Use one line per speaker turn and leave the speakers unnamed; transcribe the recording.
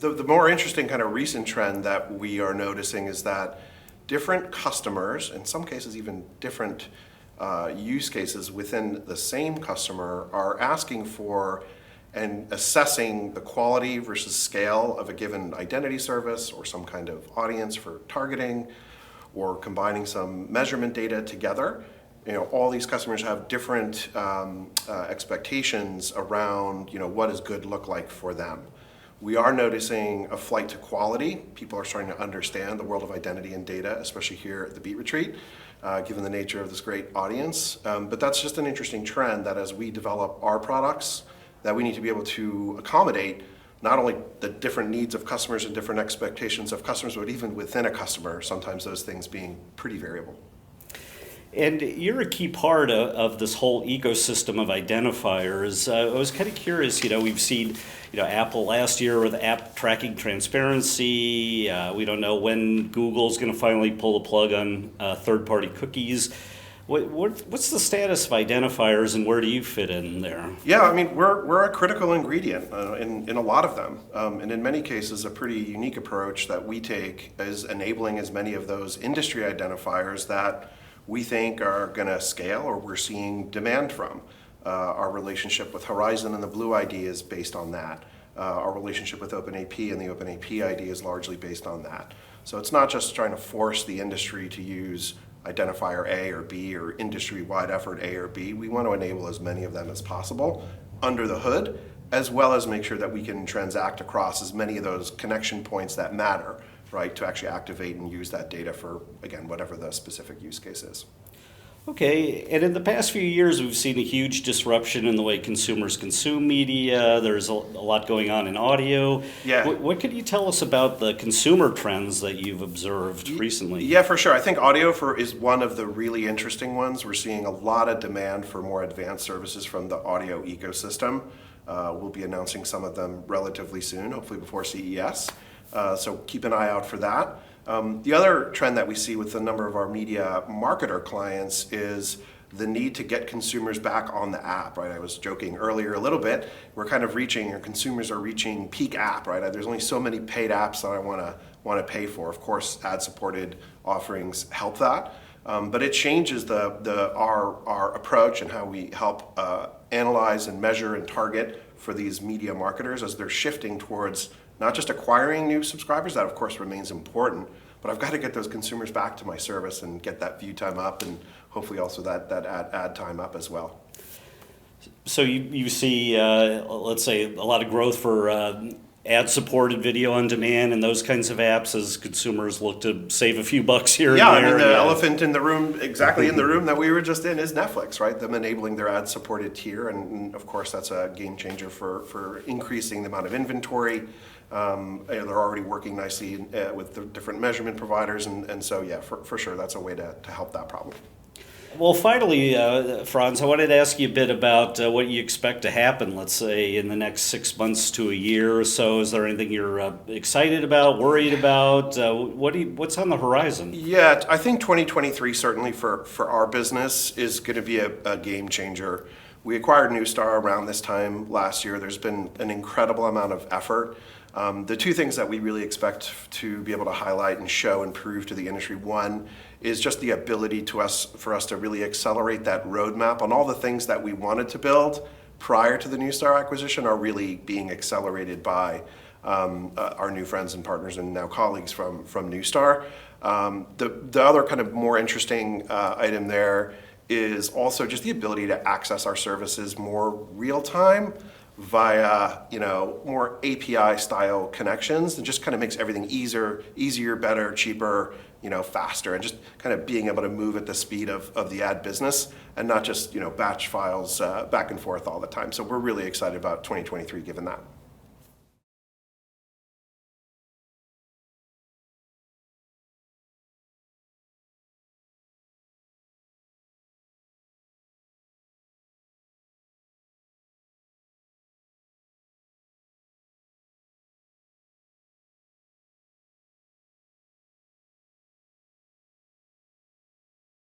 The more interesting kind of recent trend that we are noticing is that different customers, in some cases even different use cases within the same customer, are asking for and assessing the quality versus scale of a given identity service or some kind of audience for targeting, or combining some measurement data together. All these customers have different expectations around, what does good look like for them. We are noticing a flight to quality. People are starting to understand the world of identity and data, especially here at the Beet Retreat, given the nature of this great audience. But that's just an interesting trend that as we develop our products, that we need to be able to accommodate not only the different needs of customers and different expectations of customers, but even within a customer, sometimes those things being pretty variable.
And you're a key part of this whole ecosystem of identifiers. I was kind of curious, we've seen, Apple last year with app tracking transparency. We don't know when Google's going to finally pull the plug on third-party cookies. What's the status of identifiers, and where do you fit in there?
Yeah, we're a critical ingredient in a lot of them. And in many cases, a pretty unique approach that we take is enabling as many of those industry identifiers that we think are going to scale or we're seeing demand from. Our relationship with Horizon and the Blu.ID is based on that. Our relationship with OpenAP and the OpenAP ID is largely based on that. So it's not just trying to force the industry to use identifier A or B or industry-wide effort A or B. We want to enable as many of them as possible under the hood, as well as make sure that we can transact across as many of those connection points that matter, right, to actually activate and use that data for, again, whatever the specific use case is.
Okay, and in the past few years, we've seen a huge disruption in the way consumers consume media. There's a lot going on in audio.
Yeah.
What could you tell us about the consumer trends that you've observed recently?
Yeah, for sure. I think audio is one of the really interesting ones. We're seeing a lot of demand for more advanced services from the audio ecosystem. We'll be announcing some of them relatively soon, hopefully before CES. So keep an eye out for that. The other trend that we see with a number of our media marketer clients is the need to get consumers back on the app, right? I was joking earlier a little bit. We're kind of consumers are reaching peak app, right? There's only so many paid apps that I want to pay for. Of course, ad-supported offerings help that, but it changes our approach and how we help analyze and measure and target for these media marketers as they're shifting towards not just acquiring new subscribers, that of course remains important, but I've got to get those consumers back to my service and get that view time up and hopefully also that ad time up as well.
So you see, let's say, a lot of growth for ad-supported video on demand and those kinds of apps as consumers look to save a few bucks here and there.
The elephant in the room, exactly in the room that we were just in, is Netflix, right? Them enabling their ad-supported tier, and of course that's a game changer for increasing the amount of inventory. They're already working nicely with the different measurement providers, and so yeah, for sure that's a way to help that problem.
Well, finally, Frans, I wanted to ask you a bit about what you expect to happen, let's say, in the next 6 months to a year or so. Is there anything you're excited about, worried about? What's on the horizon?
Yeah, I think 2023 certainly for our business is going to be a game changer. We acquired Neustar around this time last year. There's been an incredible amount of effort. The two things that we really expect to be able to highlight and show and prove to the industry, one is just the ability for us to really accelerate that roadmap on all the things that we wanted to build prior to the Neustar acquisition are really being accelerated by our new friends and partners and now colleagues from Neustar. The other kind of more interesting item there is also just the ability to access our services more real time via more API style connections. It just kind of makes everything easier, better, cheaper, faster, and just kind of being able to move at the speed of the ad business and not just batch files back and forth all the time. So we're really excited about 2023 given that.